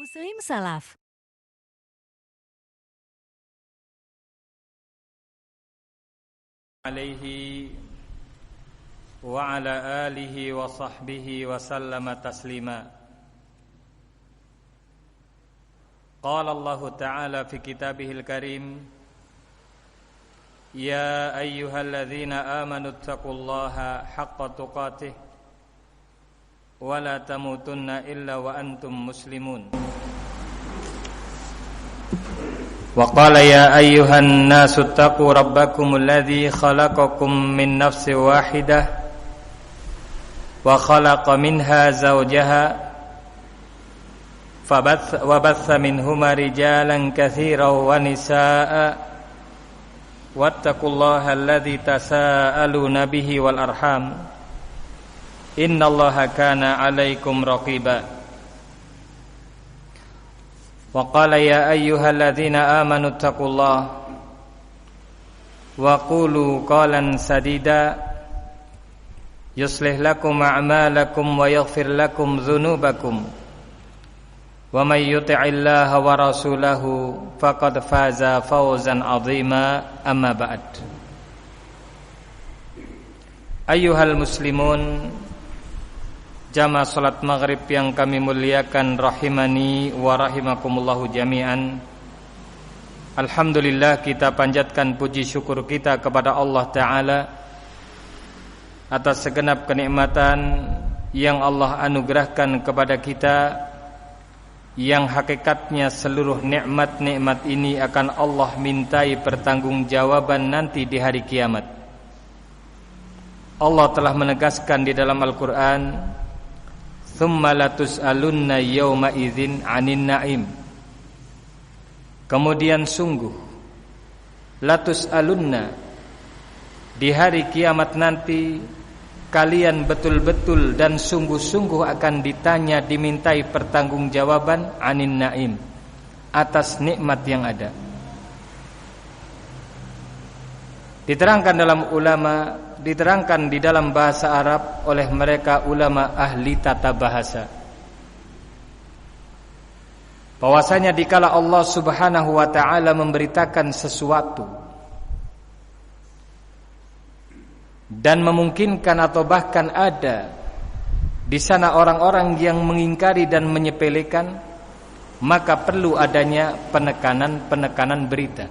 Muslim Salaf. Alaihi wa ala alihi wa sahbihi wa sallama taslima. Qala Allah Ta'ala fi kitabihil karim, ya ayyuhalladzina amanu taqullaha haqqa tuqatih wa la tamutunna illa wa antum muslimun. Wa qala ya ayyuhan nasu taqu rabbakumul ladzi khalaqakum min nafsin wahidah wa khalaqa minha zawjaha wa batha minhuma rijalan katsiran wa nisaa'a wattaqullaha alladzi tasaaluna bihi wal arham innallaha kana 'alaikum raqiba. Wa qala ya ayyuhalladzina amanu taqullaha wa qulu qalan sadida yuslih lakum a'malakum wa yaghfir lakum dzunubakum wa may yuti'illaha wa rasulahu faqad faza fawzan 'azima. Amma ba'd. Ayyuhal muslimun, jamaah salat maghrib yang kami muliakan rahimani wa rahimakumullahu jami'an. Alhamdulillah, kita panjatkan puji syukur kita kepada Allah Ta'ala atas segenap kenikmatan yang Allah anugerahkan kepada kita, yang hakikatnya seluruh nikmat-nikmat ini akan Allah mintai pertanggungjawaban nanti di hari kiamat. Allah telah menegaskan di dalam Al-Quran, thumma latus'alunna yawma idzin 'anin na'im. Kemudian sungguh latus'alunna, di hari kiamat nanti kalian betul-betul dan sungguh-sungguh akan ditanya, dimintai pertanggungjawaban 'anin na'im, atas nikmat yang ada. Diterangkan di dalam bahasa Arab oleh mereka ulama ahli tata bahasa, bahwasanya dikala Allah Subhanahu wa ta'ala memberitakan sesuatu dan memungkinkan atau bahkan ada di sana orang-orang yang mengingkari dan menyepelekan, maka perlu adanya penekanan berita.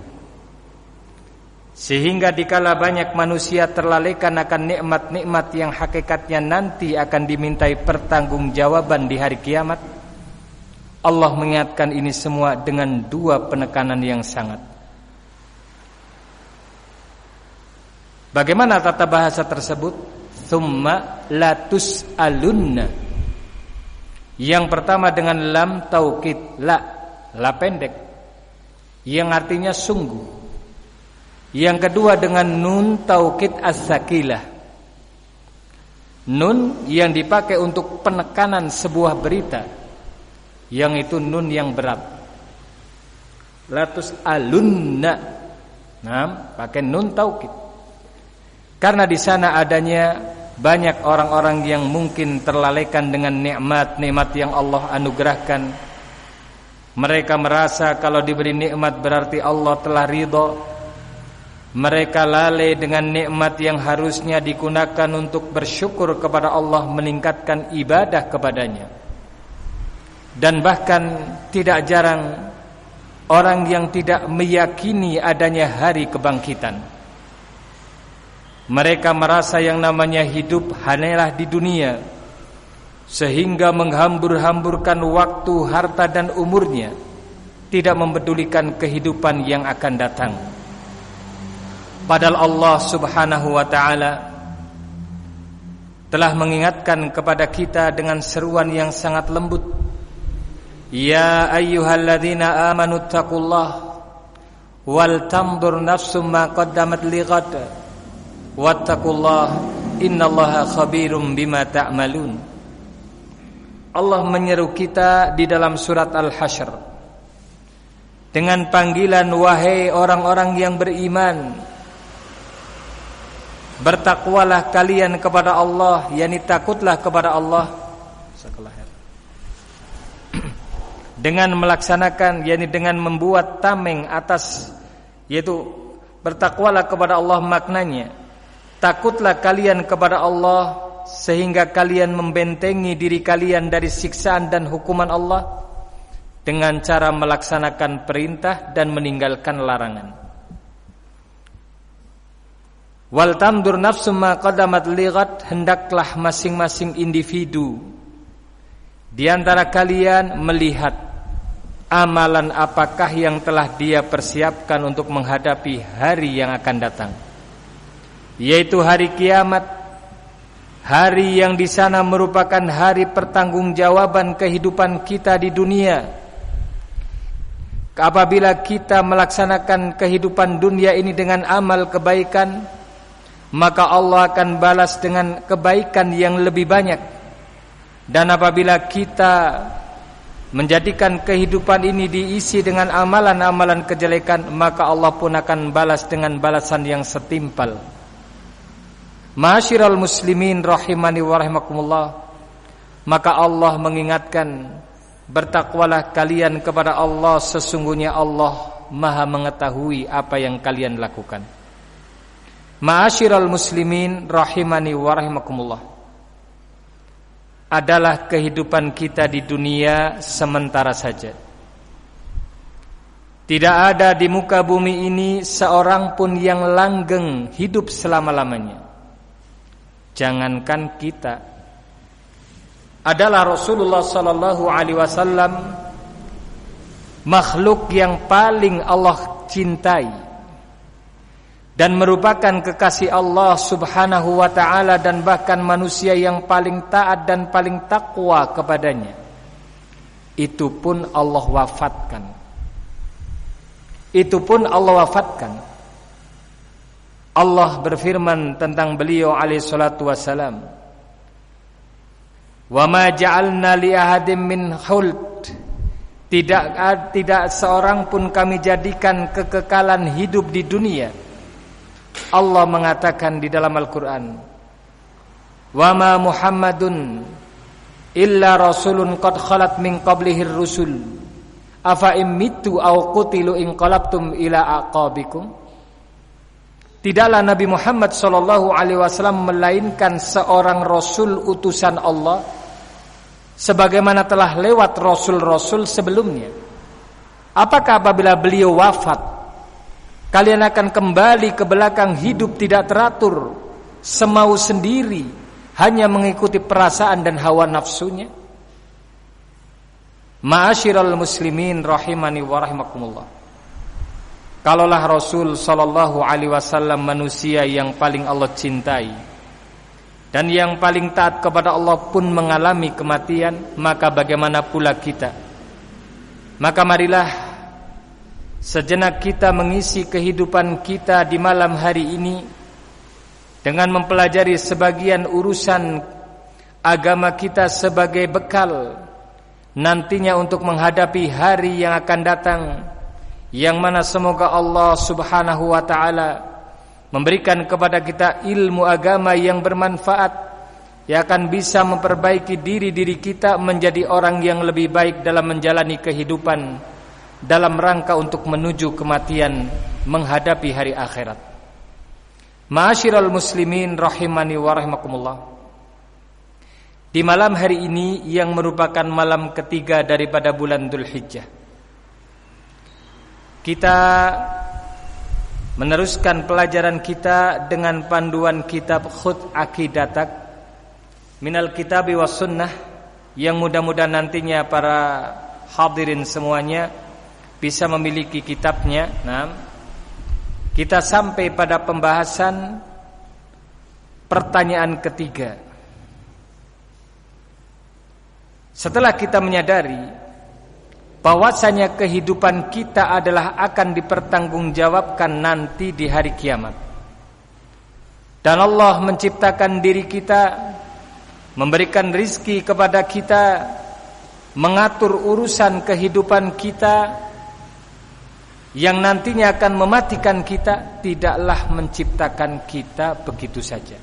Sehingga dikala banyak manusia terlalaikan akan nikmat-nikmat yang hakikatnya nanti akan dimintai pertanggungjawaban di hari kiamat, Allah mengingatkan ini semua dengan dua penekanan yang sangat. Bagaimana tata bahasa tersebut? Tsumma latus'alunna. Yang pertama dengan lam taukid, la pendek, yang artinya sungguh. Yang kedua dengan nun taukid as-sakilah, nun yang dipakai untuk penekanan sebuah berita, yang itu nun yang berat. Latus alunna, nah, pakai nun taukid, karena di sana adanya banyak orang-orang yang mungkin terlalaikan dengan nikmat-nikmat yang Allah anugerahkan. Mereka merasa kalau diberi nikmat berarti Allah telah ridha. Mereka lalai dengan nikmat yang harusnya digunakan untuk bersyukur kepada Allah, meningkatkan ibadah kepadanya. Dan bahkan tidak jarang orang yang tidak meyakini adanya hari kebangkitan. Mereka merasa yang namanya hidup hanyalah di dunia, sehingga menghambur-hamburkan waktu, harta dan umurnya, tidak mempedulikan kehidupan yang akan datang. Padahal Allah Subhanahu wa ta'ala telah mengingatkan kepada kita dengan seruan yang sangat lembut. Ya ayyuhalladzina amanu taqullaha wal tanzur nafsum ma qaddamat lighad wattaqullaha innallaha khabirum bima ta'malun. Allah menyeru kita di dalam surat Al-Hasyr dengan panggilan, wahai orang-orang yang beriman, bertakwalah kalian kepada Allah, yakni takutlah kepada Allah dengan melaksanakan, yakni dengan membuat tameng atas, yaitu bertakwalah kepada Allah, maknanya takutlah kalian kepada Allah sehingga kalian membentengi diri kalian dari siksaan dan hukuman Allah dengan cara melaksanakan perintah dan meninggalkan larangan. Wal tamdur nafsum ma qaddamat lighat, hendaklah masing-masing individu di antara kalian melihat amalan apakah yang telah dia persiapkan untuk menghadapi hari yang akan datang, yaitu hari kiamat, hari yang di sana merupakan hari pertanggungjawaban kehidupan kita di dunia. Apabila kita melaksanakan kehidupan dunia ini dengan amal kebaikan, maka Allah akan balas dengan kebaikan yang lebih banyak. Dan apabila kita menjadikan kehidupan ini diisi dengan amalan-amalan kejelekan, maka Allah pun akan balas dengan balasan yang setimpal. Ma'asyiral muslimin rahimani wa rahimakumullah, maka Allah mengingatkan, bertakwalah kalian kepada Allah, sesungguhnya Allah Maha mengetahui apa yang kalian lakukan. Ma'asyiral muslimin rahimani wa rahimakumullah, adalah kehidupan kita di dunia sementara saja. Tidak ada di muka bumi ini seorang pun yang langgeng hidup selama-lamanya. Jangankan kita, adalah Rasulullah sallallahu alaihi wasallam makhluk yang paling Allah cintai dan merupakan kekasih Allah subhanahu wa ta'ala, dan bahkan manusia yang paling taat dan paling takwa kepadanya. Itu pun Allah wafatkan. Allah berfirman tentang beliau alaihi salatu wassalam, wa ma ja'alna li ahadin min khuld, tidak seorang pun kami jadikan kekekalan hidup di dunia. Allah mengatakan di dalam Al-Quran, wa ma Muhammadun illa rasulun qad khalat min qablihir rusul afa immitu aw qutilu inqalabtum ila aqabikum. Tidaklah Nabi Muhammad sallallahu alaihi wasallam melainkan seorang rasul utusan Allah, sebagaimana telah lewat rasul-rasul sebelumnya. Apakah apabila beliau wafat, kalian akan kembali ke belakang, hidup tidak teratur, semau sendiri, hanya mengikuti perasaan dan hawa nafsunya? Ma'asyiral muslimin rahimani wa rahimakumullah, kalaulah Rasul sallallahu alaihi wasallam manusia yang paling Allah cintai dan yang paling taat kepada Allah pun mengalami kematian, maka bagaimana pula kita? Maka marilah sejenak kita mengisi kehidupan kita di malam hari ini dengan mempelajari sebagian urusan agama kita sebagai bekal nantinya untuk menghadapi hari yang akan datang, yang mana semoga Allah subhanahu wa ta'ala memberikan kepada kita ilmu agama yang bermanfaat, yang akan bisa memperbaiki diri kita menjadi orang yang lebih baik dalam menjalani kehidupan dalam rangka untuk menuju kematian, menghadapi hari akhirat. Ma'asyiral muslimin rahimani wa rahimakumullah, di malam hari ini yang merupakan malam ketiga daripada bulan Dzulhijjah, kita meneruskan pelajaran kita dengan panduan kitab Khud Aqidatak minal kitabi was sunnah, yang mudah-mudahan nantinya para hadirin semuanya bisa memiliki kitabnya. Nah, kita sampai pada pembahasan pertanyaan ketiga. Setelah kita menyadari bahwasanya kehidupan kita adalah akan dipertanggungjawabkan nanti di hari kiamat, dan Allah menciptakan diri kita, memberikan rizki kepada kita, mengatur urusan kehidupan kita, yang nantinya akan mematikan kita, tidaklah menciptakan kita begitu saja.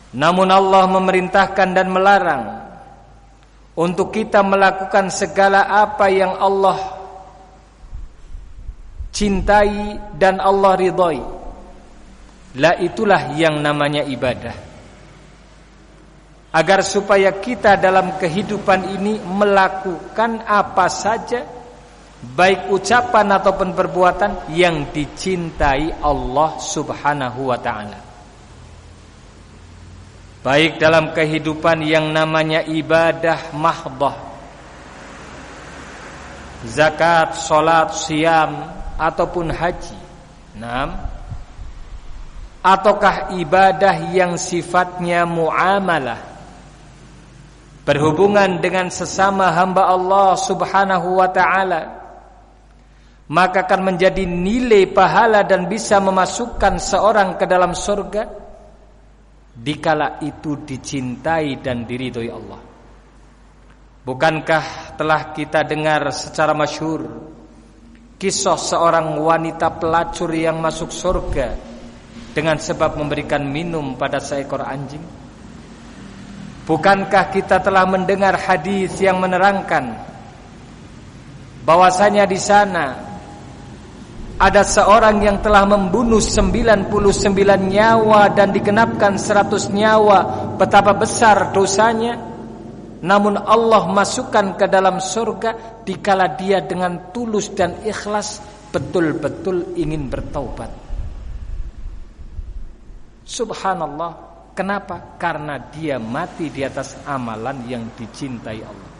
Namun Allah memerintahkan dan melarang untuk kita melakukan segala apa yang Allah cintai dan Allah ridhai. La itulah yang namanya ibadah. Agar supaya kita dalam kehidupan ini melakukan apa saja, baik ucapan ataupun perbuatan yang dicintai Allah Subhanahu wa ta'ala. Baik dalam kehidupan yang namanya ibadah mahdhah, zakat, salat, siam ataupun haji. Ataukah ibadah yang sifatnya muamalah, berhubungan dengan sesama hamba Allah Subhanahu wa ta'ala, maka akan menjadi nilai pahala dan bisa memasukkan seorang ke dalam surga dikala itu dicintai dan diridhoi Allah. Bukankah telah kita dengar secara masyhur kisah seorang wanita pelacur yang masuk surga dengan sebab memberikan minum pada seekor anjing? Bukankah kita telah mendengar hadis yang menerangkan bahwasanya di sana ada seorang yang telah membunuh 99 nyawa dan digenapkan 100 nyawa, betapa besar dosanya, namun Allah masukkan ke dalam surga dikala dia dengan tulus dan ikhlas betul-betul ingin bertaubat. Subhanallah. Kenapa? Karena dia mati di atas amalan yang dicintai Allah.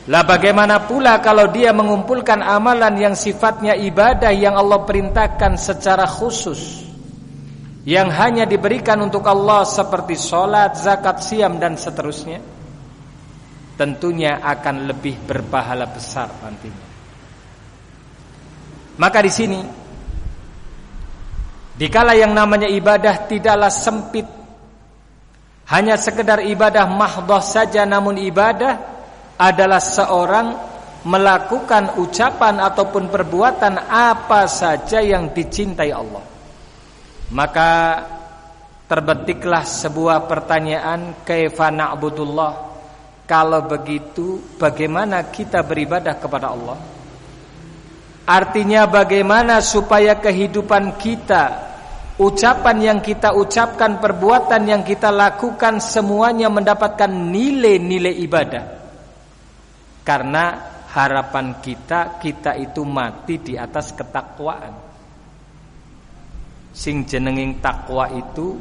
Lah bagaimana pula kalau dia mengumpulkan amalan yang sifatnya ibadah yang Allah perintahkan secara khusus, yang hanya diberikan untuk Allah seperti sholat, zakat, siam dan seterusnya, tentunya akan lebih berpahala besar nantinya. Maka di sini, dikala yang namanya ibadah tidaklah sempit, hanya sekedar ibadah mahdhah saja, namun ibadah adalah seorang melakukan ucapan ataupun perbuatan apa saja yang dicintai Allah. Maka terbetiklah sebuah pertanyaan, kaifa na'budullah? Kalau begitu bagaimana kita beribadah kepada Allah? Artinya bagaimana supaya kehidupan kita, ucapan yang kita ucapkan, perbuatan yang kita lakukan, semuanya mendapatkan nilai-nilai ibadah. Karena harapan kita itu mati di atas ketakwaan. Sing jenenging takwa itu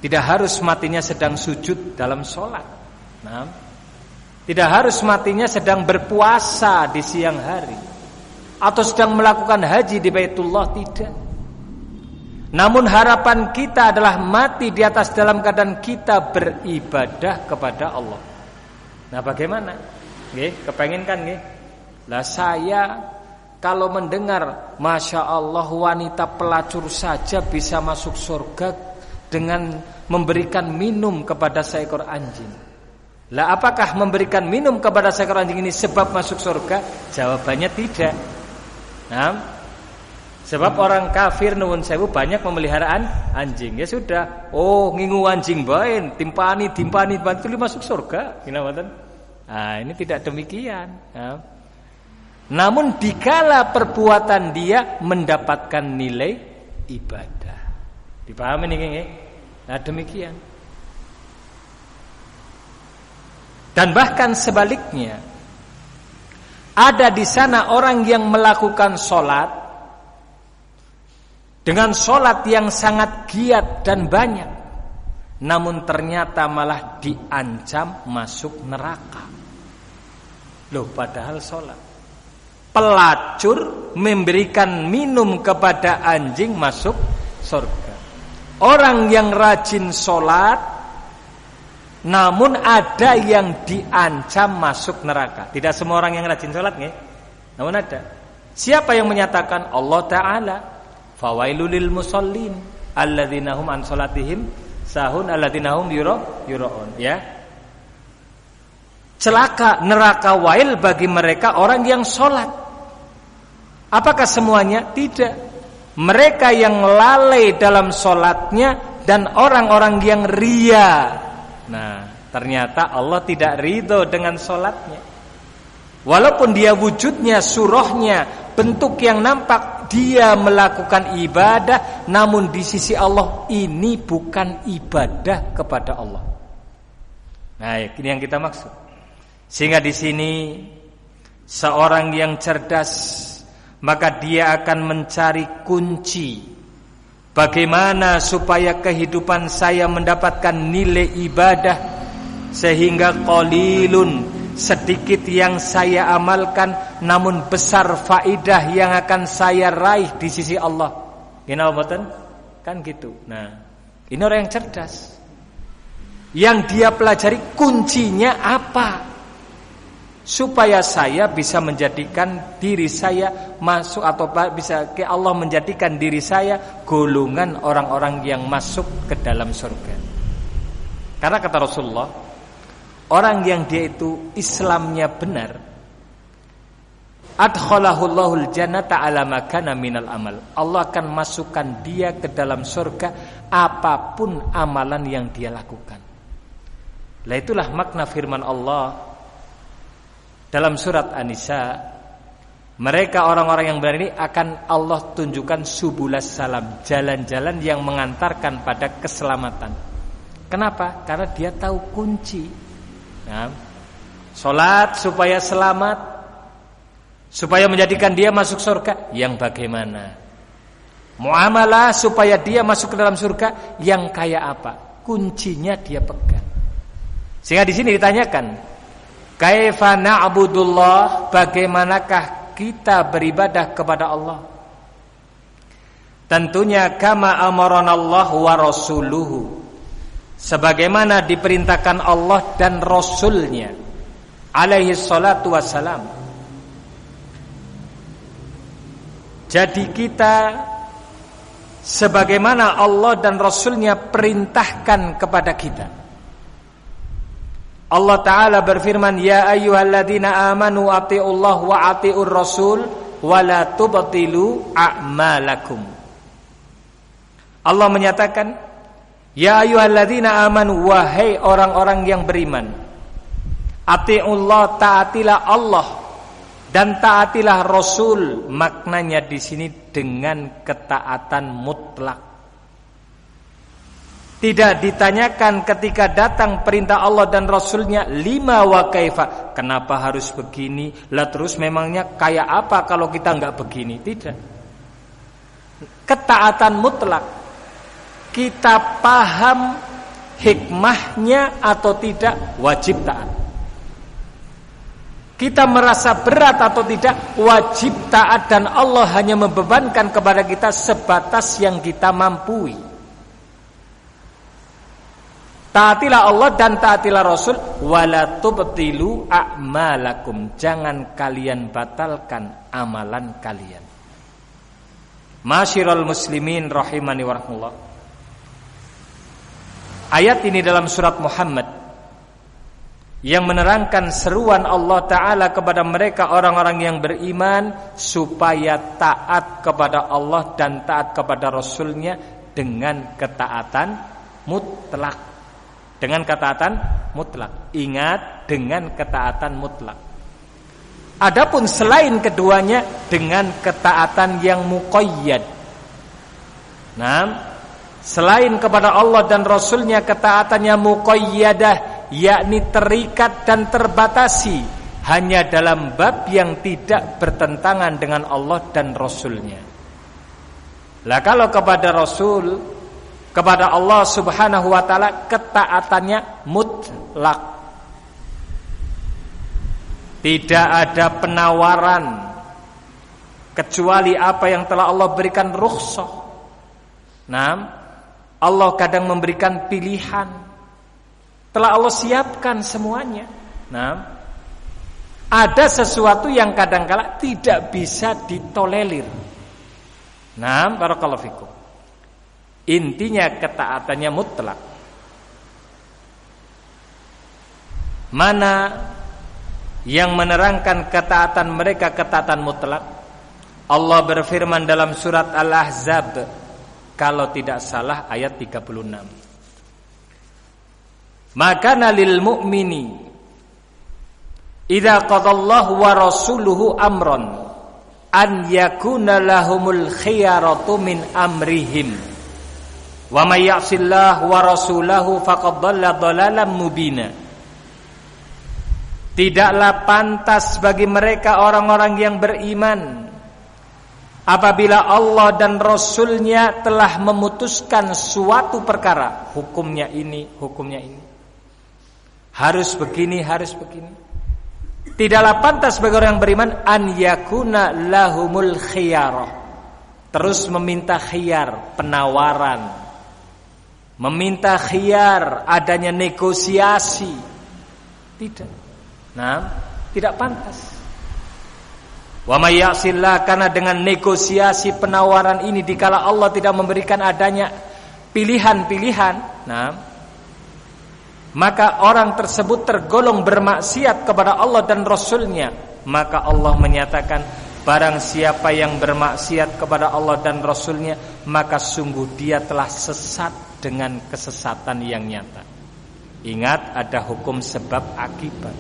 tidak harus matinya sedang sujud dalam sholat. Tidak harus matinya sedang berpuasa di siang hari atau sedang melakukan haji di Baitullah, tidak. Namun harapan kita adalah mati di atas dalam keadaan kita beribadah kepada Allah. Nah bagaimana? Kepengen kan nggih? Lah saya kalau mendengar Masya Allah wanita pelacur saja bisa masuk surga dengan memberikan minum kepada seekor anjing. Lah apakah memberikan minum kepada seekor anjing ini sebab masuk surga? Jawabannya tidak. Sebab orang kafir nuwun sewu banyak pemeliharaan anjing. Ya sudah, ngingu anjing bae, timpani bantu masuk surga. Gimana? Nah, ini tidak demikian. Namun dikala perbuatan dia mendapatkan nilai ibadah. Dipahami nggih nggih? Nah, demikian. Dan bahkan sebaliknya, ada di sana orang yang melakukan sholat dengan sholat yang sangat giat dan banyak, namun ternyata malah diancam masuk neraka. Loh, padahal sholat. Pelacur memberikan minum kepada anjing masuk surga. Orang yang rajin sholat, namun ada yang diancam masuk neraka. Tidak semua orang yang rajin sholat nih, namun ada. Siapa yang menyatakan? Allah Ta'ala. Fawailul lil musallin alladzina hum an sholatihim sahun alladzina hum yura'un. Ya. Celaka, neraka, wail bagi mereka orang yang sholat. Apakah semuanya? Tidak. Mereka yang lalai dalam sholatnya dan orang-orang yang ria. Nah, Ternyata Allah tidak ridho dengan sholatnya. Walaupun dia wujudnya, surahnya, bentuk yang nampak, dia melakukan ibadah, namun di sisi Allah ini bukan ibadah kepada Allah. Nah, ini yang kita maksud. Sehingga di sini seorang yang cerdas, maka dia akan mencari kunci bagaimana supaya kehidupan saya mendapatkan nilai ibadah, sehingga qalilun, sedikit yang saya amalkan, namun besar faidah yang akan saya raih di sisi Allah. Gimana betul? Kan gitu. Nah, ini orang yang cerdas. Yang dia pelajari kuncinya apa? Supaya saya bisa menjadikan diri saya masuk, atau bisa ke Allah menjadikan diri saya golongan orang-orang yang masuk ke dalam surga. Karena kata Rasulullah, orang yang dia itu Islamnya benar, adkhalahul jannata ala ma kana minal amal. Allah akan masukkan dia ke dalam surga apapun amalan yang dia lakukan. Lah itulah makna firman Allah dalam surat An-Nisa, mereka orang-orang yang benar ini akan Allah tunjukkan subulas salam, jalan-jalan yang mengantarkan pada keselamatan. Kenapa? Karena dia tahu kunci. Nah, sholat supaya selamat, supaya menjadikan dia masuk surga, yang bagaimana? Muamalah supaya dia masuk ke dalam surga, yang kayak apa? Kuncinya dia pegang. Sehingga di sini ditanyakan, kaifa na'budullah, bagaimanakah kita beribadah kepada Allah? Tentunya kama amaranallahu wa rasuluhu, sebagaimana diperintahkan Allah dan Rasulnya alaihi salatu wassalam. Jadi kita sebagaimana Allah dan Rasulnya perintahkan kepada kita. Allah Ta'ala berfirman, ya ayyuhalladzina amanu ati'ullah wa ati'ur rasul wa la tubtilu a'malakum. Allah menyatakan, ya ayyuhalladzina amanu, wahai orang-orang yang beriman, ati'ullah, taatilah Allah, dan taatilah Rasul. Maknanya di sini dengan ketaatan mutlak. Tidak ditanyakan ketika datang perintah Allah dan Rasulnya, lima wa kaifa, kenapa harus begini? Lah terus memangnya kayak apa kalau kita enggak begini? Tidak. Ketaatan mutlak. Kita paham hikmahnya atau tidak, wajib taat. Kita merasa berat atau tidak, wajib taat, dan Allah hanya membebankan kepada kita sebatas yang kita mampu. Taatilah Allah dan taatilah Rasul, wala tubtilu a'malakum, jangan kalian batalkan amalan kalian. Masyiral muslimin rahimani wa rahmatullah. Ayat ini dalam surat Muhammad yang menerangkan seruan Allah Ta'ala kepada mereka orang-orang yang beriman supaya taat kepada Allah dan taat kepada Rasulnya dengan ketaatan mutlak. Dengan ketaatan mutlak. Ingat, dengan ketaatan mutlak. Adapun selain keduanya, dengan ketaatan yang muqayyad. Nah, selain kepada Allah dan Rasulnya ketaatannya muqayyadah, yakni terikat dan terbatasi hanya dalam bab yang tidak bertentangan dengan Allah dan Rasulnya. Lah kalau kepada Rasul, kepada Allah Subhanahu wa ta'ala, ketaatannya mutlak. Tidak ada penawaran kecuali apa yang telah Allah berikan rukhsah. Nah, Allah kadang memberikan pilihan, telah Allah siapkan semuanya. Nah, ada sesuatu yang kadang-kala tidak bisa ditolerir. Nah, barakallahu fikum. Intinya ketaatannya mutlak. Mana yang menerangkan ketaatan mereka ketaatan mutlak? Allah berfirman dalam surat Al-Ahzab, kalau tidak salah ayat 36. Maka lil mu'mini idza qadallahu wa rasuluhu amran an yakuna lahumul khiyaratu min amrihim wa may ya'sillahu wa rasulahu faqad dhalla dhalalan mubina. Tidaklah pantas bagi mereka orang-orang yang beriman apabila Allah dan Rasulnya telah memutuskan suatu perkara, hukumnya ini, harus begini, harus begini. Tidaklah pantas bagi orang yang beriman an yakuna lahumul khiyarah, terus meminta khiyar, penawaran, meminta khiyar, adanya negosiasi. Tidak. Nah, tidak pantas. Wa may ya'sillah, karena dengan negosiasi penawaran ini dikala Allah tidak memberikan adanya pilihan-pilihan, nah, maka orang tersebut tergolong bermaksiat kepada Allah dan Rasulnya. Maka Allah menyatakan, barang siapa yang bermaksiat kepada Allah dan Rasulnya, maka sungguh dia telah sesat dengan kesesatan yang nyata. Ingat, ada hukum sebab akibat.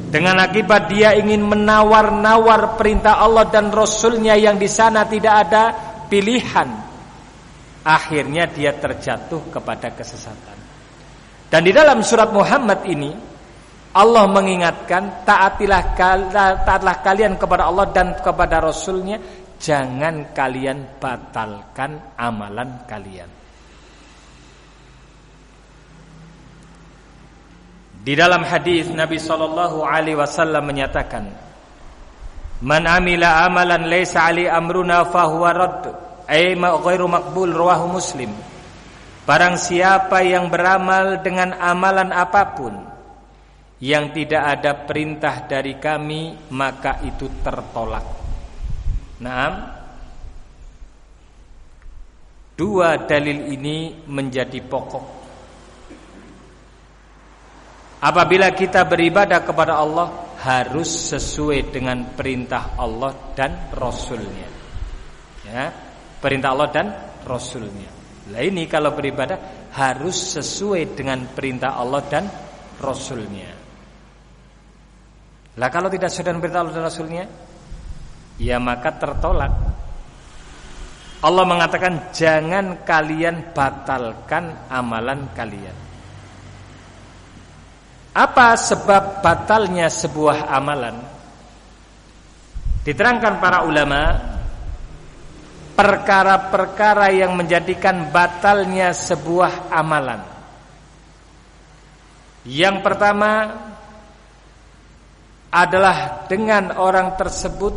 Dengan akibat dia ingin menawar-nawar perintah Allah dan Rasulnya yang di sana tidak ada pilihan, akhirnya dia terjatuh kepada kesesatan. Dan di dalam surat Muhammad ini Allah mengingatkan, taatlah kalian kepada Allah dan kepada Rasulnya, jangan kalian batalkan amalan kalian. Di dalam hadis Nabi sallallahu alaihi wasallam menyatakan, "Man amila amalan laisa ali amruna fahuwa radd," ay ghairu maqbul, rawahu Muslim. Barang siapa yang beramal dengan amalan apapun yang tidak ada perintah dari kami, maka itu tertolak. Naam. Dua dalil ini menjadi pokok. Apabila kita beribadah kepada Allah, harus sesuai dengan perintah Allah dan Rasulnya. Ya, perintah Allah dan Rasulnya. Nah, ini kalau beribadah harus sesuai dengan perintah Allah dan Rasulnya. Lah kalau tidak sesuai dengan perintah Allah dan Rasulnya, ya maka tertolak. Allah mengatakan, jangan kalian batalkan amalan kalian. Apa sebab batalnya sebuah amalan? Diterangkan para ulama, perkara-perkara yang menjadikan batalnya sebuah amalan. Yang pertama adalah dengan orang tersebut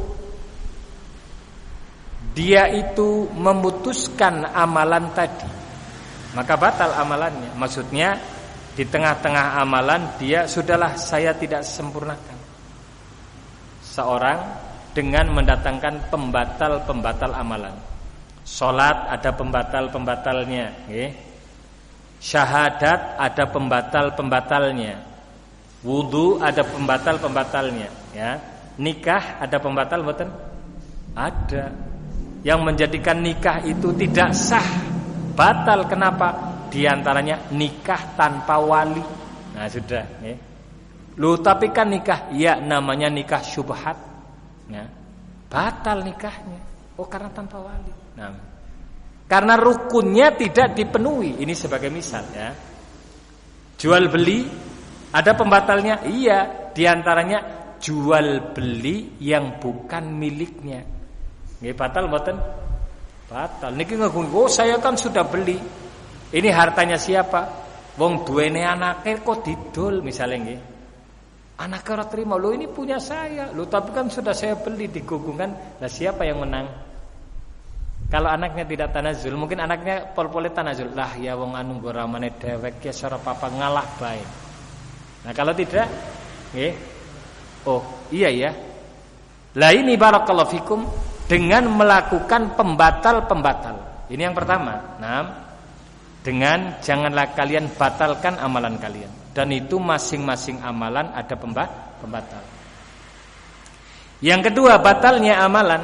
dia itu memutuskan amalan tadi, maka batal amalannya. Maksudnya di tengah-tengah amalan dia, sudahlah saya tidak sempurnakan. Seorang dengan mendatangkan pembatal-pembatal amalan. Salat ada pembatal-pembatalnya, okay? Syahadat ada pembatal-pembatalnya. Wudu ada pembatal-pembatalnya, ya. Nikah ada pembatal, betul? Ada. Yang menjadikan nikah itu tidak sah, batal. Kenapa? Di antaranya nikah tanpa wali. Nah sudah, ya. Loh tapi kan nikah, ya namanya nikah syubhat, ya. Batal nikahnya. Oh karena tanpa wali. Nah, karena rukunnya tidak dipenuhi. Ini sebagai misal, ya. Jual beli ada pembatalnya. Iya, di antaranya jual beli yang bukan miliknya. Nggih batal mboten? Batal. Niki ngaku, oh saya kan sudah beli. Ini hartanya siapa? Wong duwene anake kok didol misalnya nggih. Anake ora terima, "Loh ini punya saya." "Loh tapi kan sudah saya beli," digugungkan. Lah siapa yang menang? Kalau anaknya tidak tanazul, mungkin anaknya pol-pole tanazul. Lah ya wong anu nggo ramane dhewek ya ora apa-apa ngalah bae. Nah kalau tidak, nggih. Oh, iya ya. Lah ini barakallahu fikum dengan melakukan pembatal-pembatal. Ini yang pertama. Nah, dengan janganlah kalian batalkan amalan kalian. Dan itu masing-masing amalan ada pembatal. Yang kedua, batalnya amalan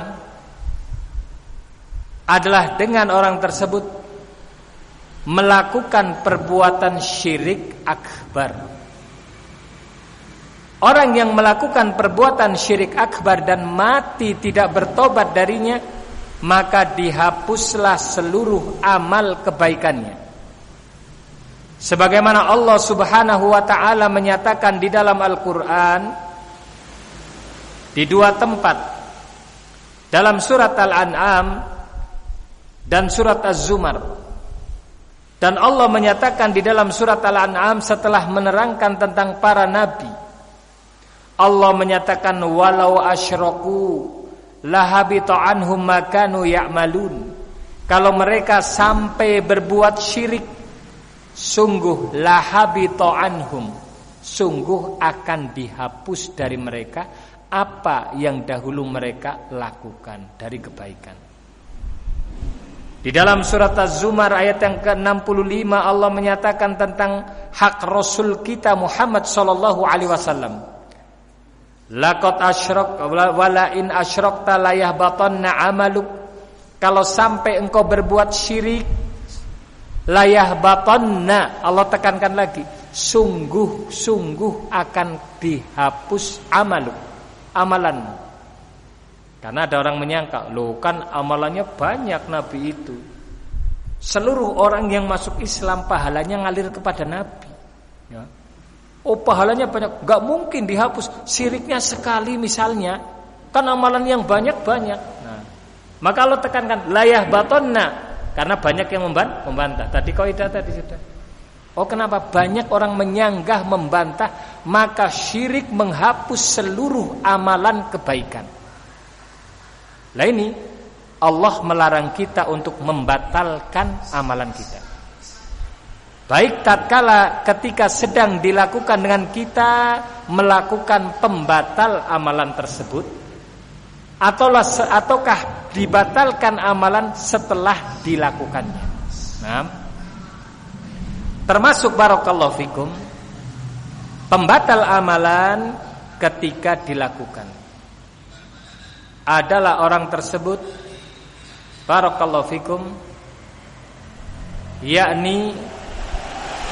adalah dengan orang tersebut melakukan perbuatan syirik akbar. Orang yang melakukan perbuatan syirik akbar dan mati tidak bertobat darinya, maka dihapuslah seluruh amal kebaikannya. Sebagaimana Allah Subhanahu wa taala menyatakan di dalam Al-Qur'an di dua tempat, dalam surat Al-An'am dan surat Az-Zumar. Dan Allah menyatakan di dalam surat Al-An'am setelah menerangkan tentang para nabi, Allah menyatakan walau asyraku lahabita anhum ma kanu ya'malun. Kalau mereka sampai berbuat syirik, sungguh lahabita anhum, sungguh akan dihapus dari mereka apa yang dahulu mereka lakukan dari kebaikan. Di dalam surat Az-Zumar ayat yang ke-65 Allah menyatakan tentang hak Rasul kita Muhammad sallallahu alaihi wasallam. Laqad asyrak wala in asyrakta la yahbatanna amaluk. Kalau sampai engkau berbuat syirik, la yahbatanna, Allah tekankan lagi, sungguh akan dihapus amaluk, amalanmu. Karena ada orang menyangka, loh kan amalannya banyak nabi itu. Seluruh orang yang masuk Islam pahalanya ngalir kepada nabi, ya. Oh pahalanya banyak, gak mungkin dihapus. Syiriknya sekali misalnya, kan amalan yang banyak-banyak. Nah, maka Allah tekankan layah batonna, karena banyak yang membantah. Tadi kaidah tadi sudah. Oh kenapa banyak orang menyanggah, membantah, maka syirik menghapus seluruh amalan kebaikan. Lah ini Allah melarang kita untuk membatalkan amalan kita. Baik tatkala ketika sedang dilakukan dengan kita melakukan pembatal amalan tersebut, ataukah dibatalkan amalan setelah dilakukannya. Nah, termasuk barakallahu fikum pembatal amalan ketika dilakukan adalah orang tersebut barakallahu fikum yakni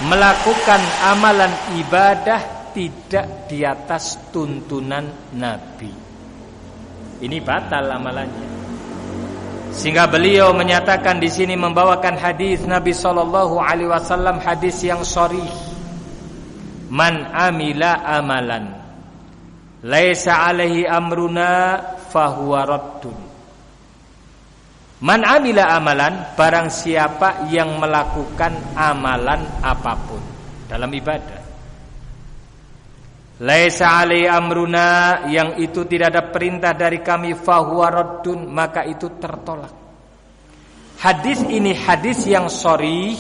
melakukan amalan ibadah tidak di atas tuntunan Nabi. Ini batal amalannya. Sehingga beliau menyatakan di sini membawakan hadis Nabi sallallahu alaihi wasallam, hadis yang sharih. Man amila amalan laisa alaihi amruna fahuwa raddun. Man amila amalan, barang siapa yang melakukan amalan apapun dalam ibadah, laisa alaihi amruna, yang itu tidak ada perintah dari kami, fahuwa raddun, maka itu tertolak. Hadis ini hadis yang sharih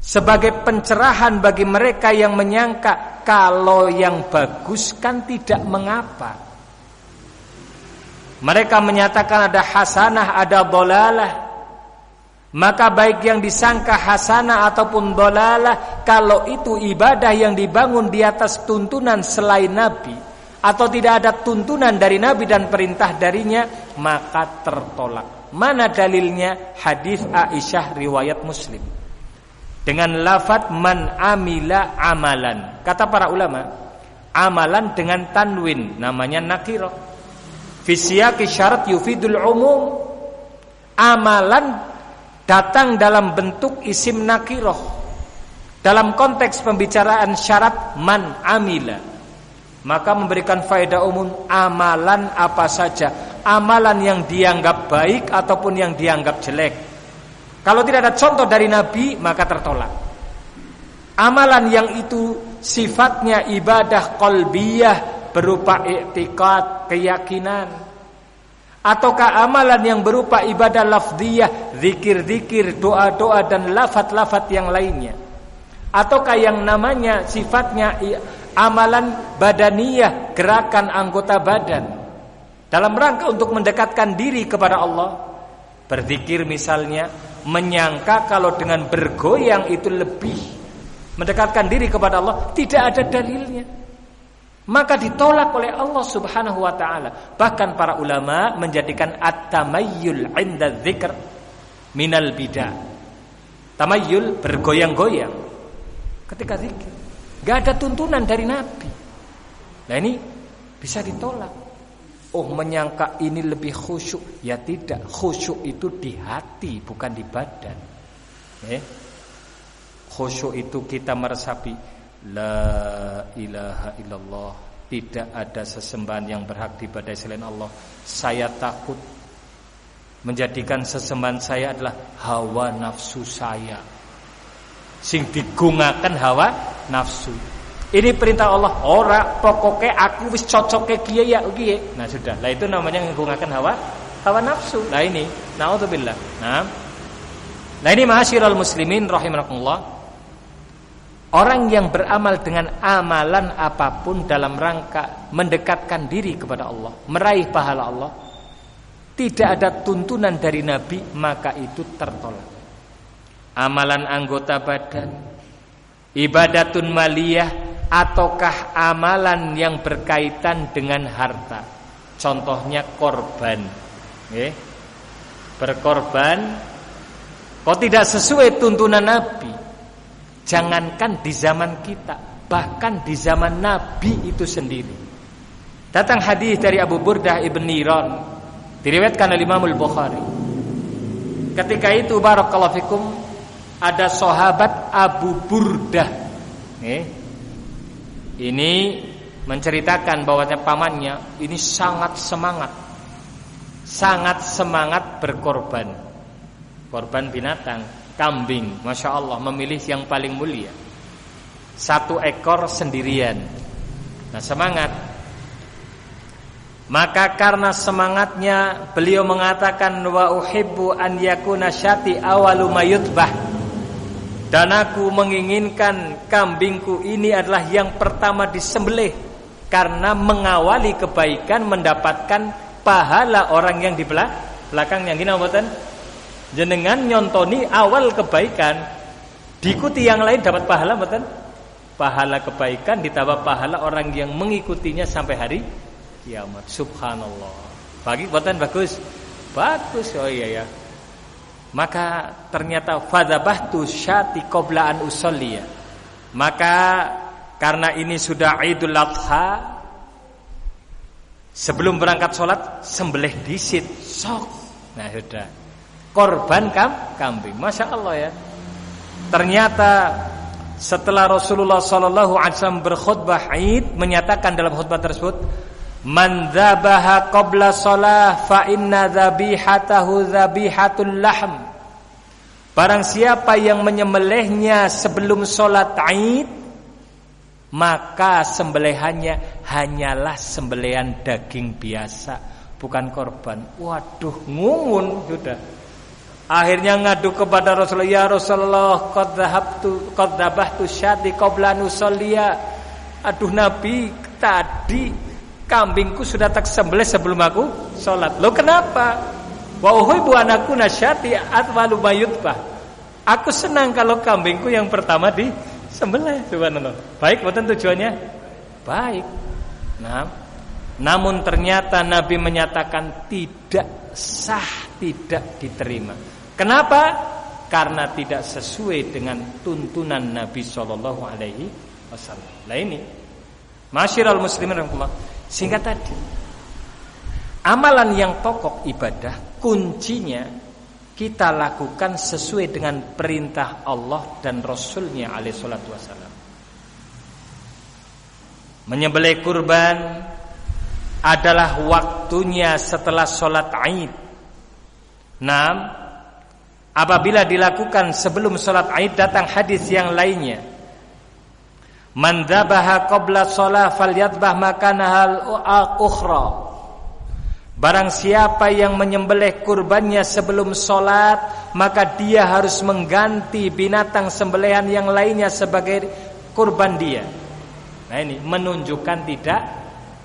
sebagai pencerahan bagi mereka yang menyangka kalau yang bagus kan tidak mengapa. Mereka menyatakan ada hasanah, ada dhalalah. Maka baik yang disangka hasanah ataupun dhalalah, kalau itu ibadah yang dibangun di atas tuntunan selain Nabi, atau tidak ada tuntunan dari Nabi dan perintah darinya, maka tertolak. Mana dalilnya? Hadis Aisyah riwayat Muslim dengan lafaz man amila amalan. Kata para ulama, amalan dengan tanwin namanya nakirah. Fi siyaqi syarat yufidul umum. Amalan datang dalam bentuk isim nakirah dalam konteks pembicaraan syarat man amila, maka memberikan faedah umum. Amalan apa saja, amalan yang dianggap baik ataupun yang dianggap jelek, kalau tidak ada contoh dari Nabi maka tertolak. Amalan yang itu sifatnya ibadah qalbiyah berupa i'tiqad, keyakinan, ataukah amalan yang berupa ibadah lafdhiyah, zikir-zikir, doa-doa dan lafaz-lafaz yang lainnya, ataukah yang namanya sifatnya amalan badaniyah, gerakan anggota badan dalam rangka untuk mendekatkan diri kepada Allah. Berzikir misalnya, menyangka kalau dengan bergoyang itu lebih mendekatkan diri kepada Allah, tidak ada dalilnya, maka ditolak oleh Allah Subhanahu wa taala. Bahkan para ulama menjadikan at-tamayyul 'inda dzikr minal bidah. tamayul, bergoyang-goyang ketika zikir. Enggak ada tuntunan dari Nabi. Nah ini bisa ditolak. Oh, menyangka ini lebih khusyuk. Ya tidak, khusyuk itu di hati, bukan di badan. Khusyuk itu kita meresapi la ilaha illallah, tidak ada sesembahan yang berhak diibadahi selain Allah. Saya takut menjadikan sesembahan saya adalah hawa nafsu saya, sing digungakan hawa nafsu. Ini perintah Allah. Ora, pokoknya aku wis cocoke kiye ya kiye. Nah sudah, lah itu namanya menggunakan hawa nafsu. Lah ini, naudzubillah. Nah ini ma'asyiral muslimin rahimakumullah. Orang yang beramal dengan amalan apapun dalam rangka mendekatkan diri kepada Allah, meraih pahala Allah, tidak ada tuntunan dari Nabi, maka itu tertolak. Amalan anggota badan, ibadatun maliyah, ataukah amalan yang berkaitan dengan harta. Contohnya korban. Berkorban kok tidak sesuai tuntunan Nabi. Jangankan di zaman kita, bahkan di zaman Nabi itu sendiri. Datang hadis dari Abu Burdah ibn Niran, diriwayatkan oleh Imam Al-Bukhari. Ketika itu barakallahu fikum, ada sahabat Abu Burdah. Ini menceritakan bahwasanya pamannya ini sangat semangat berkorban. Korban binatang, kambing, masya Allah, memilih yang paling mulia. 1 ekor sendirian. Nah semangat. Maka karena semangatnya beliau mengatakan wa uhibbu an yakuna syati awalu mayutbah. Dan aku menginginkan kambingku ini adalah yang pertama disembelih, karena mengawali kebaikan, mendapatkan pahala orang yang di belakang yang gini mboten. Jenengan nyontoni awal kebaikan, diikuti yang lain dapat pahala mboten? Pahala kebaikan ditambah pahala orang yang mengikutinya sampai hari kiamat. Subhanallah. Bagi mboten bagus? Bagus. Oh iya ya. Maka ternyata fadzabahtu syati qabla an usolliya. Maka karena ini sudah Idul Adha, sebelum berangkat sholat sembelih disit sok. Nah sudah, korban kambing. Masya Allah ya. Ternyata setelah Rasulullah SAW berkhutbah Id, menyatakan dalam khutbah tersebut, man dzabaha qabla shalah fa inna dzabihatahu dzabihatul lahm. Barang siapa yang menyembelihnya sebelum salat Id, maka sembelihannya hanyalah sembelihan daging biasa, bukan korban. Waduh, ngumun sudah. Akhirnya ngadu kepada Rasulullah, ya Rasulullah, qad dzabahtu syati qabla nusalliya. Aduh Nabi, tadi kambingku sudah tak sembelih sebelum aku sholat. Loh kenapa? Wa uhibbu an akuna syati atwalu mayutbah. Aku senang kalau kambingku yang pertama disembelih. Subhanallah. Baik, betul tujuannya? Baik. Nah, namun ternyata Nabi menyatakan tidak sah, tidak diterima. Kenapa? Karena tidak sesuai dengan tuntunan Nabi sallallahu alaihi wasallam. Nah ini, masyiral muslimin rahimakumullah. Sehingga tadi amalan yang pokok ibadah, kuncinya kita lakukan sesuai dengan perintah Allah dan Rasulnya alaihi salatu wassalam. Menyembelih kurban adalah waktunya setelah sholat Id. Nah, apabila dilakukan sebelum sholat Id, datang hadis yang lainnya. Man dzabaha qabla shalah falyadbah makanahal ukhra. Barang siapa yang menyembelih kurbannya sebelum sholat, maka dia harus mengganti binatang sembelihan yang lainnya sebagai kurban dia. Nah ini menunjukkan tidak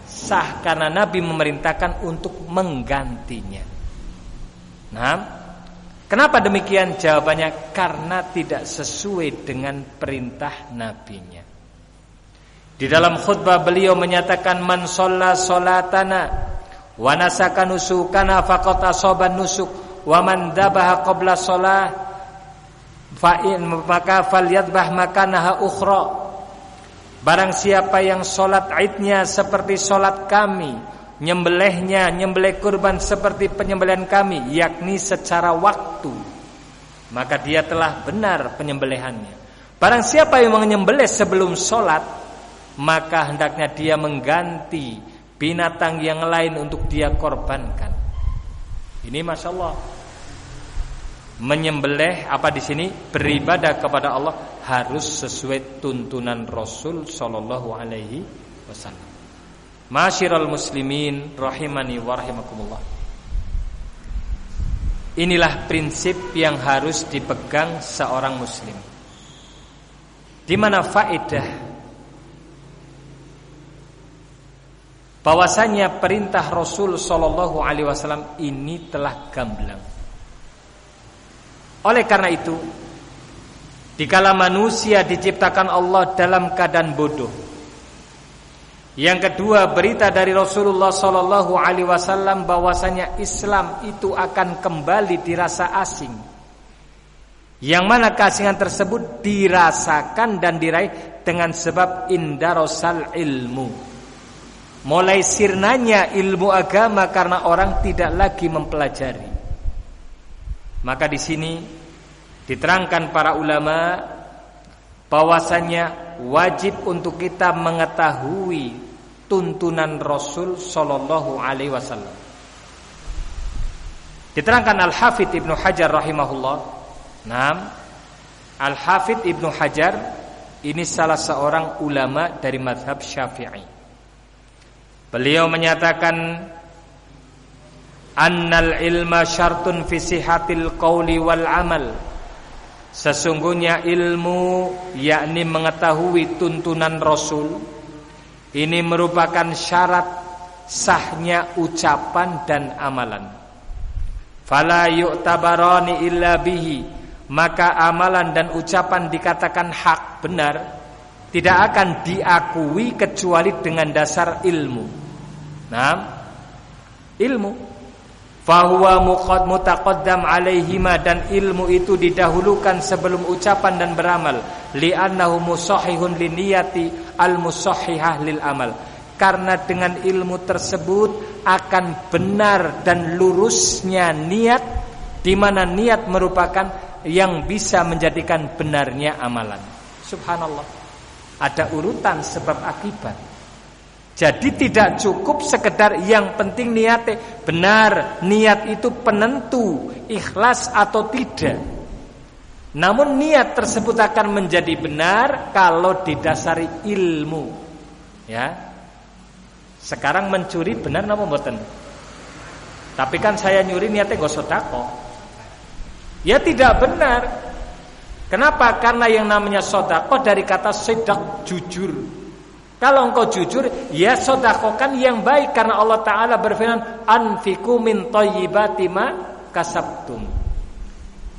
sah, karena Nabi memerintahkan untuk menggantinya. Nah, kenapa demikian? Jawabannya karena tidak sesuai dengan perintah Nabinya. Di dalam khutbah beliau menyatakan, man shalla sholatana wa nasaka nusukana faqad asaba nusuk wa man dzabaha qabla shalah maka falyadbah makanaha ukhra. Barang siapa yang sholat idnya seperti sholat kami, nyembelih kurban seperti penyembelihan kami, yakni secara waktu, maka dia telah benar penyembelihannya. Barang siapa yang menyembelih sebelum sholat, maka hendaknya dia mengganti binatang yang lain untuk dia korbankan. Ini masya Allah, menyembelih apa di sini, beribadah kepada Allah harus sesuai tuntunan Rasul Shallallahu Alaihi Wasallam. Masyiral muslimin rahimani wa rahimakumullah. Inilah prinsip yang harus dipegang seorang muslim, di mana faedah bahwasanya perintah Rasul Shallallahu Alaihi Wasallam ini telah gamblang. Oleh karena itu, dikala manusia diciptakan Allah dalam keadaan bodoh. Yang kedua, berita dari Rasulullah Shallallahu Alaihi Wasallam bahwasanya Islam itu akan kembali dirasa asing. Yang mana keasingan tersebut dirasakan dan diraih dengan sebab indarosal ilmu. Mulai sirnanya ilmu agama karena orang tidak lagi mempelajari. Maka di sini diterangkan para ulama bahwasanya wajib untuk kita mengetahui tuntunan Rasul Shallallahu Alaihi Wasallam. Diterangkan Al-Hafidz Ibnu Hajar rahimahullah. Al-Hafidz Ibnu Hajar ini salah seorang ulama dari mazhab Syafi'i. Beliau menyatakan annal ilma syartun fi sihatil qawli wal amal. Sesungguhnya ilmu, yakni mengetahui tuntunan Rasul, ini merupakan syarat sahnya ucapan dan amalan. Fala yu'tabarani illa bihi, maka amalan dan ucapan dikatakan hak, benar, tidak akan diakui kecuali dengan dasar ilmu. Ilmu. Fahuwa mutaqaddam alaihima, dan ilmu itu didahulukan sebelum ucapan dan beramal. Li'annahu musahihun liniyati al-musahihah lil amal. Karena dengan ilmu tersebut akan benar dan lurusnya niat, di mana niat merupakan yang bisa menjadikan benarnya amalan. Subhanallah. Ada urutan sebab akibat. Jadi tidak cukup sekedar yang penting niatnya benar. Niat itu penentu ikhlas atau tidak. Namun niat tersebut akan menjadi benar kalau didasari ilmu. Ya. Sekarang mencuri benar napa mboten? Tapi kan saya nyuri niatnya nggo sedekah. Ya tidak benar. Kenapa? Karena yang namanya sedekah dari kata sidq, jujur. Kalau engkau jujur, ya sedekahkan yang baik, karena Allah Ta'ala berfirman, anfiqu min thayyibati ma kasabtum.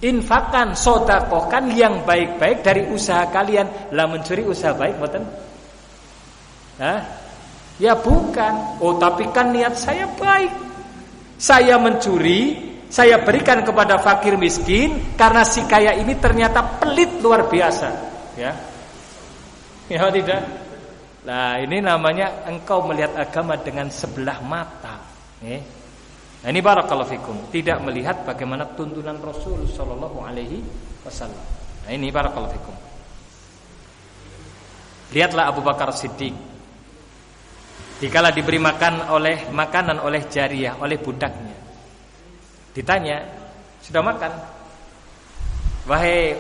Infakkan, sedekahkan yang baik-baik dari usaha kalian. Lah mencuri usaha baik mboten? Ya bukan. Oh, tapi kan niat saya baik. Saya mencuri, saya berikan kepada fakir miskin karena si kaya ini ternyata pelit luar biasa. Ya. Ya tidak. Nah, ini namanya engkau melihat agama dengan sebelah mata. Nah, ini barakallahu fikum, tidak melihat bagaimana tuntunan Rasul Shallallahu Alaihi Wasallam. Nah, ini barakallahu fikum. Lihatlah Abu Bakar Siddiq, dikala diberi makanan oleh jariyah, oleh budaknya, ditanya, sudah makan? Wahai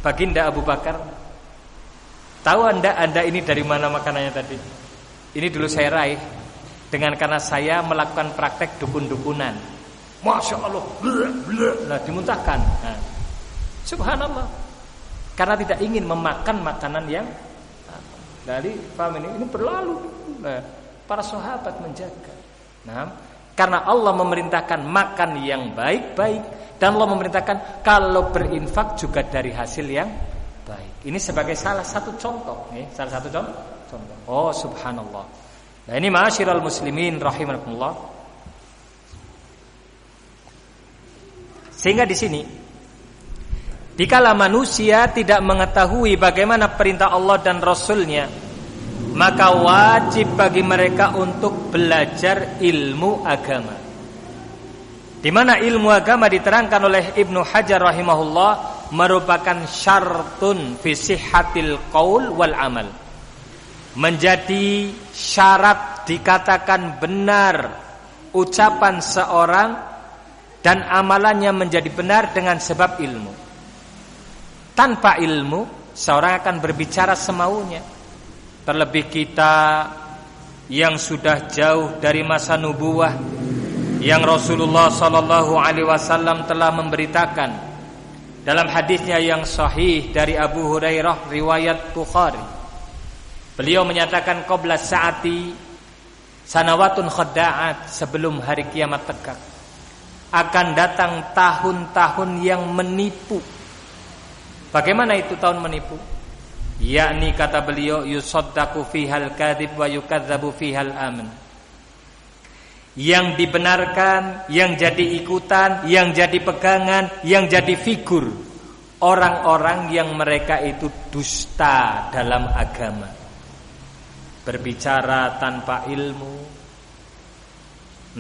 baginda Abu Bakar, tahu anda ini dari mana makanannya tadi? Ini dulu saya raih karena saya melakukan praktek dukun-dukunan. Masya Allah, nah dimuntahkan. Nah, subhanallah, karena tidak ingin memakan makanan yang dari paham ini berlalu. Nah, para sahabat menjaga. Nah, karena Allah memerintahkan makan yang baik-baik, dan Allah memerintahkan kalau berinfak juga dari hasil yang baik. Ini sebagai salah satu contoh, salah satu contoh. Oh subhanallah. Nah ini ma'asyiral muslimin rahimakumullah. Sehingga di sini Dikala manusia tidak mengetahui bagaimana perintah Allah dan Rasulnya, maka wajib bagi mereka untuk belajar ilmu agama. Di mana ilmu agama diterangkan oleh Ibnu Hajar rahimahullah merupakan syartun fi sihhatil qaul wal amal. Menjadi syarat dikatakan benar ucapan seorang dan amalannya menjadi benar dengan sebab ilmu. Tanpa ilmu, seorang akan berbicara semaunya. Terlebih kita yang sudah jauh dari masa nubuwah, yang Rasulullah sallallahu alaihi wasallam telah memberitakan dalam hadisnya yang sahih dari Abu Hurairah riwayat Bukhari. Beliau menyatakan qabla saati sanawatun khadda'at, sebelum hari kiamat tegak akan datang tahun-tahun yang menipu. Bagaimana itu tahun menipu? Yakni kata beliau yusaddaqu fihal kadhib wa yukadzabu fihal amin. Yang dibenarkan, yang jadi ikutan, yang jadi pegangan, yang jadi figur orang-orang yang mereka itu dusta dalam agama. Berbicara tanpa ilmu.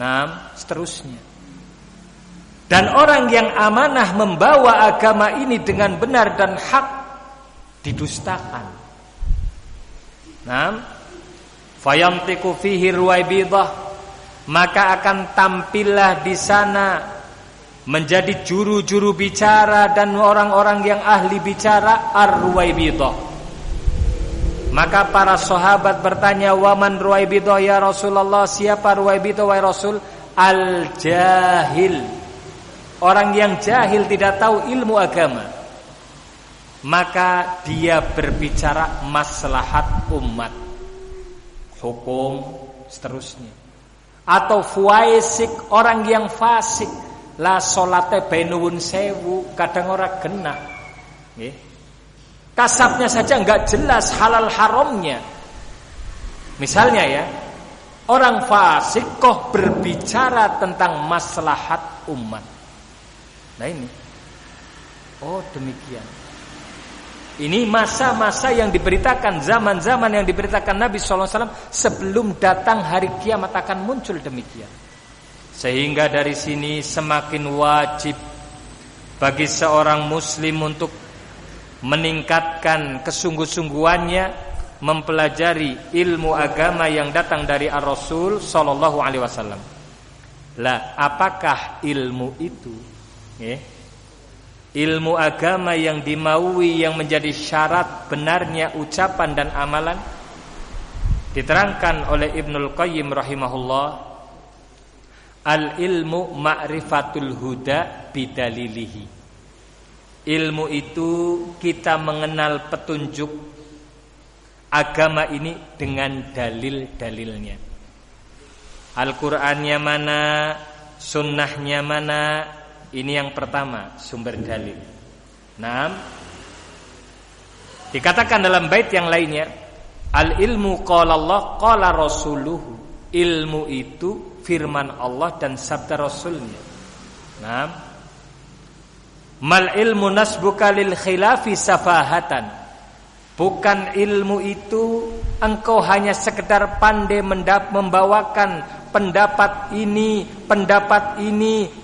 Nah, seterusnya. Dan orang yang amanah membawa agama ini dengan benar dan hak didustakan. Nah, fayantiqu fihi ruwaibidah, maka akan tampillah di sana menjadi juru-juru bicara dan orang-orang yang ahli bicara ar-ruwaibidah. Maka para sahabat bertanya, "Wa man ruwaibidah ya Rasulullah?" Siapa ruwaibidah wahai Rasul? Al-jahil. Orang yang jahil tidak tahu ilmu agama, maka dia berbicara maslahat umat, hukum, seterusnya. Atau fuaisik, orang yang fasik, la solate benuwun sewu, kadang orang genah. Kasabnya saja enggak jelas halal haramnya. Misalnya ya, orang fasik kok berbicara tentang maslahat umat. Nah ini, oh demikian. Ini masa-masa yang diberitakan, zaman-zaman yang diberitakan Nabi SAW sebelum datang hari kiamat akan muncul demikian. Sehingga dari sini semakin wajib bagi seorang muslim untuk meningkatkan kesungguh-sungguhannya mempelajari ilmu agama yang datang dari Ar-Rasul sallallahu alaihi wasallam. Lah, apakah ilmu itu? Ilmu agama yang dimaui, yang menjadi syarat benarnya ucapan dan amalan, diterangkan oleh Ibnul Qayyim rahimahullah, al-ilmu ma'rifatul huda bidalilihi. Ilmu itu kita mengenal petunjuk agama ini dengan dalil-dalilnya. Al-Qur'annya mana, sunnahnya mana. Ini yang pertama, sumber dalil. Nah, dikatakan dalam bait yang lainnya, al-ilmu qala Allah qala rasuluhu. Ilmu itu firman Allah dan sabda Rasulnya. Nah, mal ilmu nasbuka lil khilafi safahatan. Bukan ilmu itu engkau hanya sekedar pandai membawakan pendapat ini,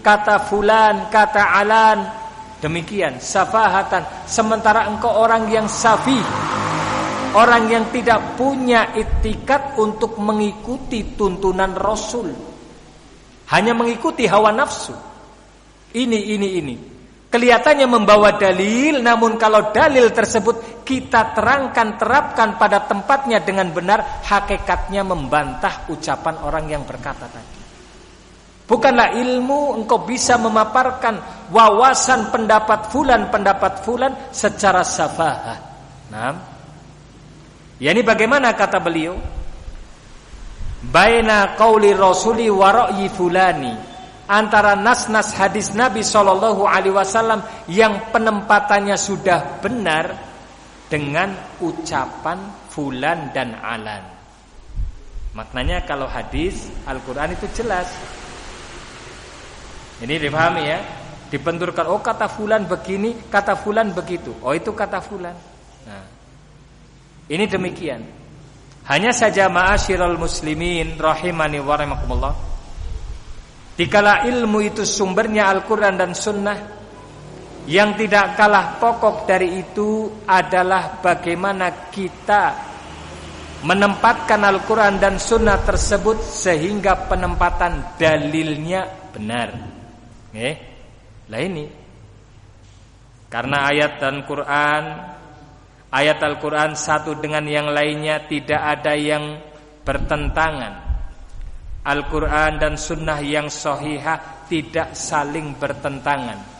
kata fulan, kata alan. Demikian, safahatan. Sementara engkau orang yang safih, orang yang tidak punya iktikat untuk mengikuti tuntunan Rasul, hanya mengikuti hawa nafsu. Ini. Kelihatannya membawa dalil, namun kalau dalil tersebut kita terapkan pada tempatnya dengan benar, hakikatnya membantah ucapan orang yang berkata tadi. Bukanlah ilmu engkau bisa memaparkan wawasan pendapat fulan secara safahah. Nah, ya ini bagaimana kata beliau? Baina qauli rasuli wa ra'yi fulani. Antara nas-nas hadis Nabi sallallahu alaihi wasallam yang penempatannya sudah benar dengan ucapan fulan dan alan. Maknanya kalau hadis Al-Qur'an itu jelas. Ini dipahami ya. Dibenturkan, oh kata fulan begini, kata fulan begitu. Oh itu kata fulan. Nah, ini demikian. Hanya saja ma'asyiral muslimin rahimani wa rahimakumullah, dikala ilmu itu sumbernya Al-Quran dan Sunnah, yang tidak kalah pokok dari itu adalah bagaimana kita menempatkan Al-Quran dan Sunnah tersebut sehingga penempatan dalilnya benar. Lah ini karena ayat Al-Quran satu dengan yang lainnya tidak ada yang bertentangan. Al-Quran dan Sunnah yang sahihah tidak saling bertentangan.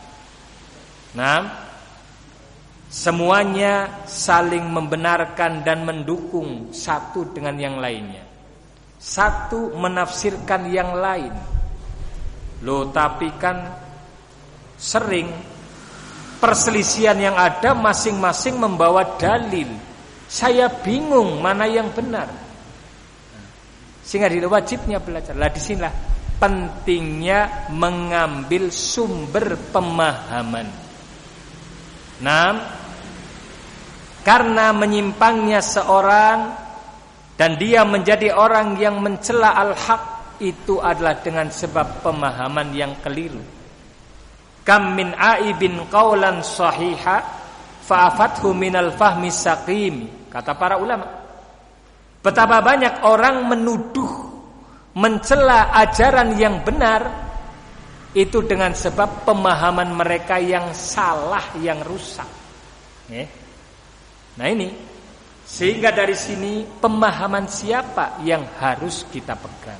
Nah, semuanya saling membenarkan dan mendukung satu dengan yang lainnya. Satu menafsirkan yang lain. Loh, tapi kan sering perselisihan yang ada masing-masing membawa dalil. Saya bingung mana yang benar. Sehingga wajibnya belajar. Lah disinilah pentingnya mengambil sumber pemahaman. Nah, karena menyimpangnya seorang dan dia menjadi orang yang mencela al-haq, itu adalah dengan sebab pemahaman yang keliru. Kam min aibin qaulan sahiha fa'afathu minal fahmi saqim, kata para ulama. Betapa banyak orang menuduh, mencela ajaran yang benar, itu dengan sebab pemahaman mereka yang salah, yang rusak. Nah ini, sehingga dari sini pemahaman siapa yang harus kita pegang.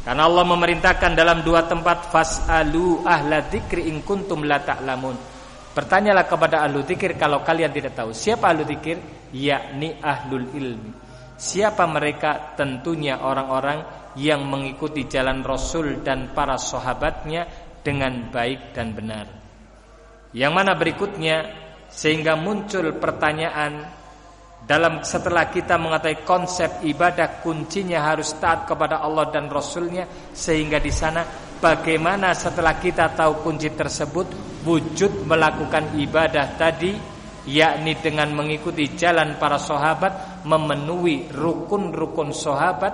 Karena Allah memerintahkan dalam dua tempat, fas'alu ahla dzikri in kuntum la ta'lamun. Bertanyalah kepada ahlu dzikir kalau kalian tidak tahu. Siapa ahlu dzikir? Yakni ahlul ilmi. Siapa mereka? Tentunya orang-orang yang mengikuti jalan Rasul dan para sahabatnya dengan baik dan benar. Yang mana berikutnya, sehingga muncul pertanyaan dalam setelah kita mengetahui konsep ibadah, kuncinya harus taat kepada Allah dan Rasulnya. Sehingga di sana bagaimana setelah kita tahu kunci tersebut, wujud melakukan ibadah tadi, yakni dengan mengikuti jalan para sahabat, memenuhi rukun-rukun sahabat,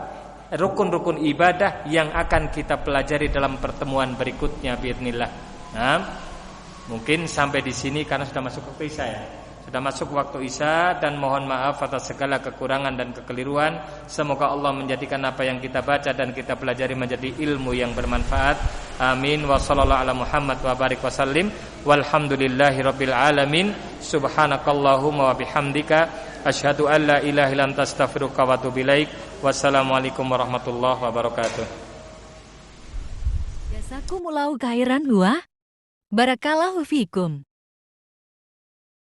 rukun-rukun ibadah yang akan kita pelajari dalam pertemuan berikutnya biidznillah. Nah, mungkin sampai di sini karena sudah masuk waktu Isya ya. Sudah masuk waktu Isya, dan mohon maaf atas segala kekurangan dan kekeliruan. Semoga Allah menjadikan apa yang kita baca dan kita pelajari menjadi ilmu yang bermanfaat. Amin. Wa sallallahu ala Muhammad wa barik wa sallim. Walhamdulillahi rabbil alamin. Subhanakallahumma wa bihamdika asyhadu an la ilaha illa anta astaghfiruka wa atubu ilaik. Wassalamualaikum warahmatullahi wabarakatuh. Jazakumullahu khairan wa barakallahu fikum.